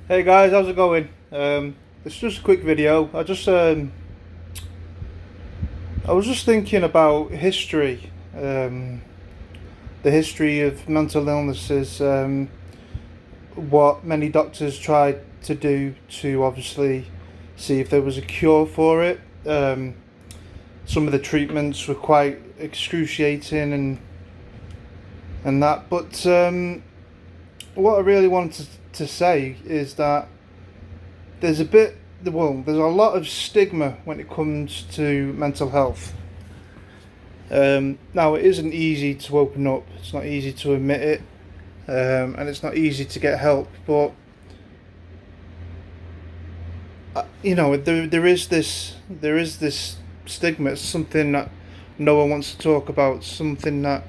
Hey guys, how's it going? It's just a quick video. I was just thinking about history, the history of mental illnesses, what many doctors tried to do to obviously see if there was a cure for it. Some of the treatments were quite excruciating and that, but what I really wanted to say is that there's a bit there's a lot of stigma when it comes to mental health. Now it isn't easy to open up, it's not easy to admit it, and it's not easy to get help, but there is this stigma. It's something that no one wants to talk about, something that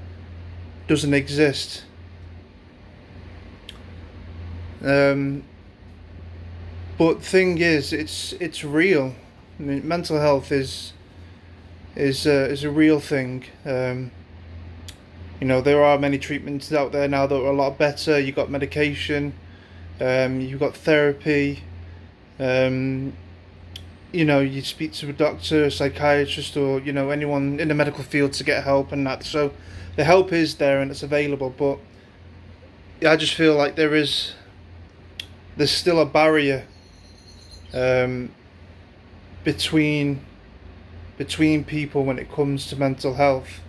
doesn't exist. um, but thing is, it's real. I mean, mental health is a real thing. There are many treatments out there now that are a lot better. You've got medication, you've got therapy. Um, you speak to a doctor, a psychiatrist, or anyone in the medical field to get help and that. So the help is there and it's available. But I just feel like there's still a barrier um, between people when it comes to mental health.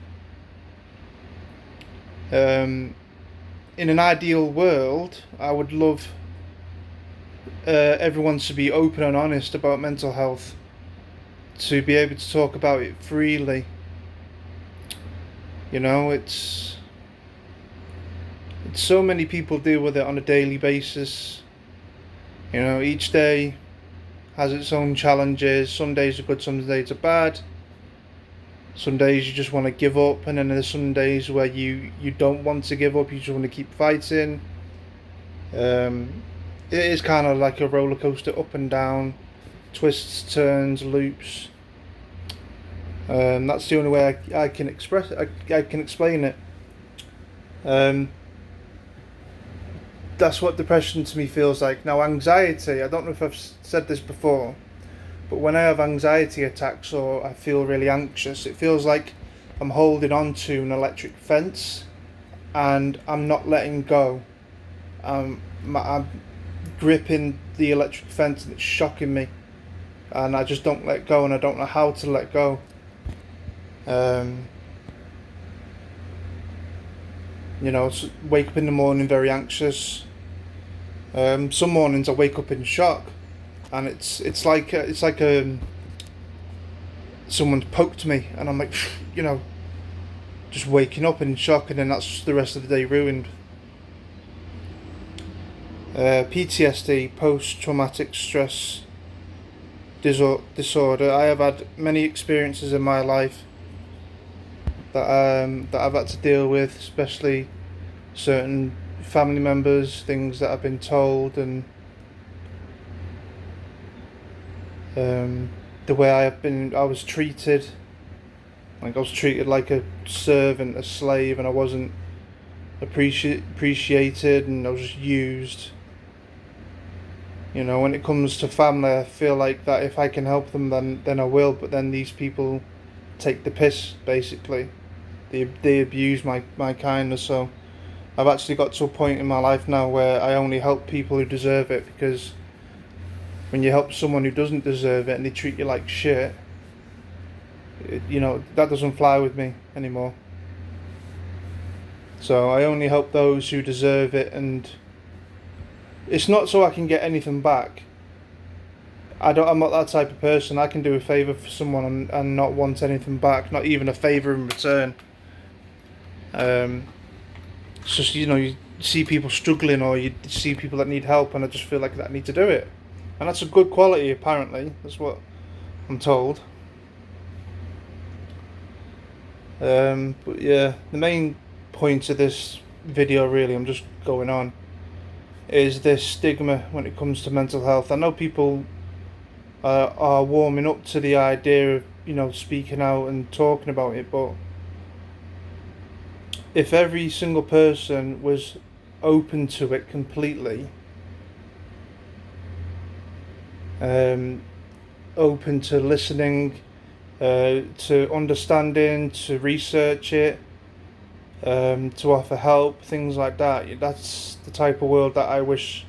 Um, in an ideal world, I would love everyone to be open and honest about mental health, to be able to talk about it freely. It's so many people deal with it on a daily basis. Each day has its own challenges. Some days are good, some days are bad. Some days you just want to give up, and then there's some days where you don't want to give up. You just want to keep fighting. It is kind of like a roller coaster, up and down, twists, turns, loops. That's the only way I can express it. I can explain it. Um, that's what depression to me feels like. Now, anxiety. I don't know if I've said this before, but when I have anxiety attacks or I feel really anxious, it feels like I'm holding on to an electric fence and I'm not letting go. I'm gripping the electric fence and it's shocking me, and I just don't let go, and I don't know how to let go. Um, Wake up in the morning very anxious. Some mornings I wake up in shock, and it's like someone's poked me, and I'm like, just waking up in shock, and then that's just the rest of the day ruined. PTSD, post-traumatic stress disorder. I have had many experiences in my life that I've had to deal with, especially certain family members, things that I've been told, and the way I was treated. Like, I was treated like a servant, a slave, and I wasn't appreciated, and I was just used. When it comes to family, I feel like that if I can help them, then I will. But then these people take the piss, basically. They abuse my kindness. So I've actually got to a point in my life now where I only help people who deserve it, because when you help someone who doesn't deserve it and they treat you like shit, that doesn't fly with me anymore. So I only help those who deserve it, and it's not so I can get anything back. I'm not that type of person. I can do a favour for someone and not want anything back, not even a favour in return. It's just, you see people struggling, or you see people that need help, and I just feel like that I need to do it. And that's a good quality, apparently. That's what I'm told. But yeah, the main point of this video, really, I'm just going on, is this stigma when it comes to mental health. I know people are warming up to the idea of speaking out and talking about it, but if every single person was open to it completely, um, open to listening, to understanding, to research it, to offer help, things like that. That's the type of world that I wish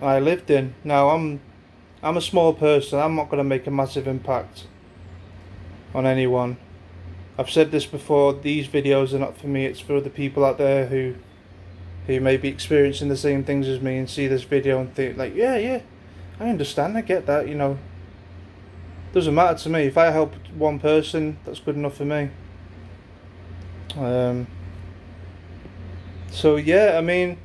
I lived in. Now I'm a small person. I'm not going to make a massive impact on anyone. I've said this before. These videos are not for me. It's for the people out there who may be experiencing the same things as me and see this video and think like, yeah, I understand. I get that. Doesn't matter to me. If I help one person, that's good enough for me. So yeah, I mean,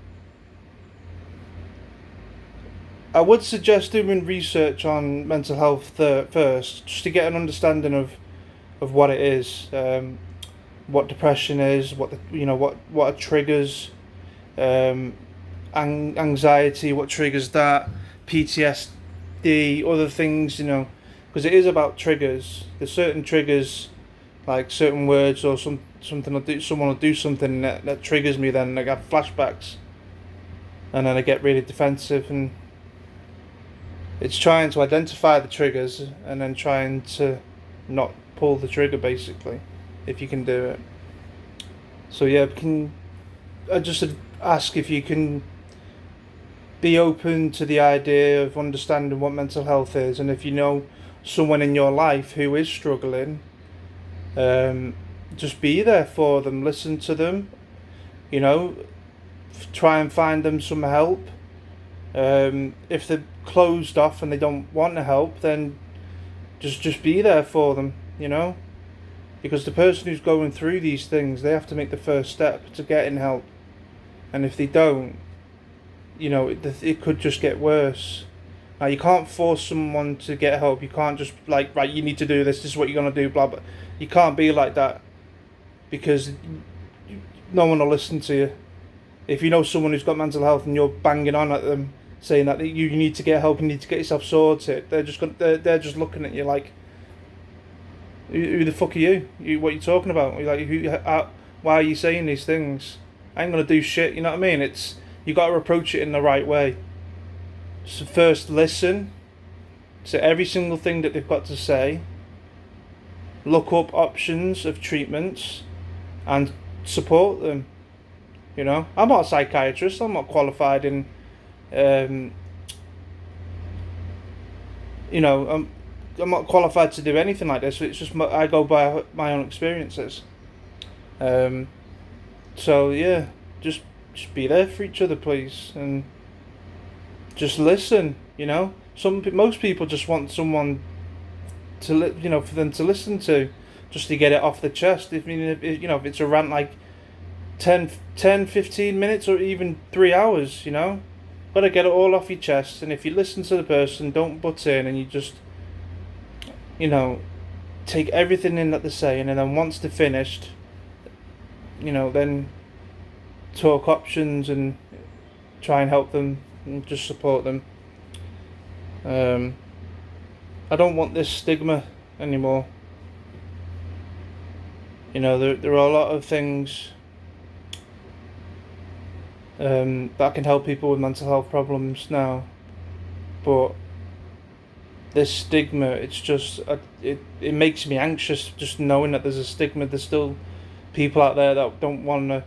I would suggest doing research on mental health first, just to get an understanding of what it is, what depression is, what triggers, um, anxiety, what triggers that, PTSD, other things, because it is about triggers. There's certain triggers, like certain words or something. Someone will do something that triggers me. Then I get flashbacks, and then I get really defensive, and it's trying to identify the triggers and then trying to not pull the trigger, basically, if you can do it. So yeah, I just ask if you can be open to the idea of understanding what mental health is, and if you know someone in your life who is struggling, just be there for them, listen to them, try and find them some help. If they're closed off and they don't want to help, then just be there for them, because the person who's going through these things, they have to make the first step to getting help, and if they don't, it could just get worse. Now, you can't force someone to get help. You can't just like, right, you need to do this, this is what you're going to do, blah blah. You can't be like that, because no one will listen to you. If you know someone who's got mental health and you're banging on at them saying that you need to get help, you need to get yourself sorted, they're just looking at you like, who the fuck are you? What are you talking about? Why are you saying these things? I ain't gonna do shit. You know what I mean? You got to approach it in the right way. So first, listen to every single thing that they've got to say. Look up options of treatments, and support them. I'm not a psychiatrist. I'm not qualified in. I'm not qualified to do anything like this. It's just I go by my own experiences. So yeah, just be there for each other, please, and just listen. Most people just want someone to for them to listen to, just to get it off the chest. If if it's a rant like 10, 15 minutes or even 3 hours, got to get it all off your chest. And if you listen to the person, don't butt in, and you just take everything in that they're saying, and then once they're finished, then talk options and try and help them and just support them. I don't want this stigma anymore. There are a lot of things that can help people with mental health problems now, but this stigma, it's just it makes me anxious just knowing that there's a stigma. There's still people out there that don't want to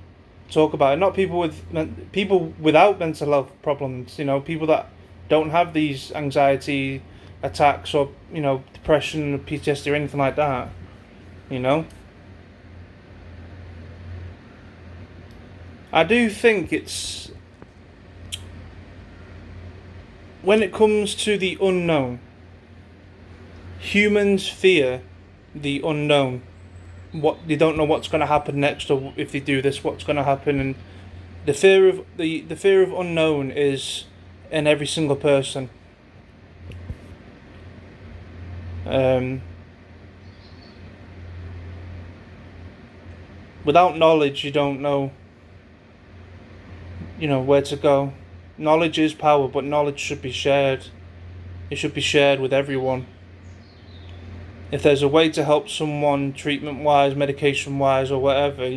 talk about it. Not people without mental health problems. People that don't have these anxiety attacks or depression or PTSD or anything like that. I do think it's when it comes to the unknown. Humans fear the unknown. What they don't know what's going to happen next, or if they do this, what's going to happen, and the fear of unknown is in every single person. Without knowledge, you don't know where to go. Knowledge is power, but knowledge should be shared. It should be shared with everyone. If there's a way to help someone treatment-wise, medication-wise, or whatever,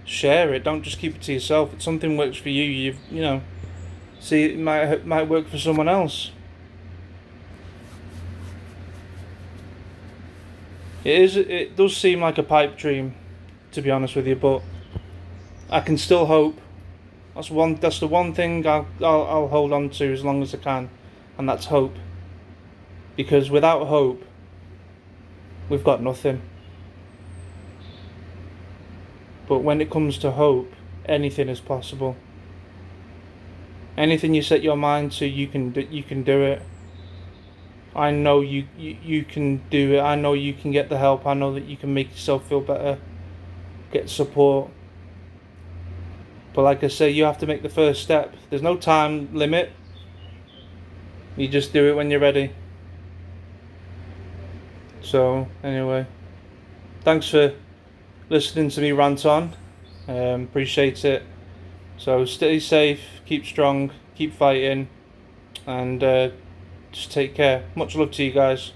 share it. Don't just keep it to yourself. If something works for you, see it might work for someone else. It does seem like a pipe dream, to be honest with you, but I can still hope. That's the one thing I'll hold on to as long as I can, and that's hope. Because without hope, we've got nothing. But when it comes to hope, anything is possible. Anything you set your mind to, you can do it. I know you can do it. I know you can get the help. I know that you can make yourself feel better, get support. But like I say, you have to make the first step. There's no time limit. You just do it when you're ready. So anyway, thanks for listening to me rant on. Appreciate it. So stay safe, keep strong, keep fighting, and just take care. Much love to you guys.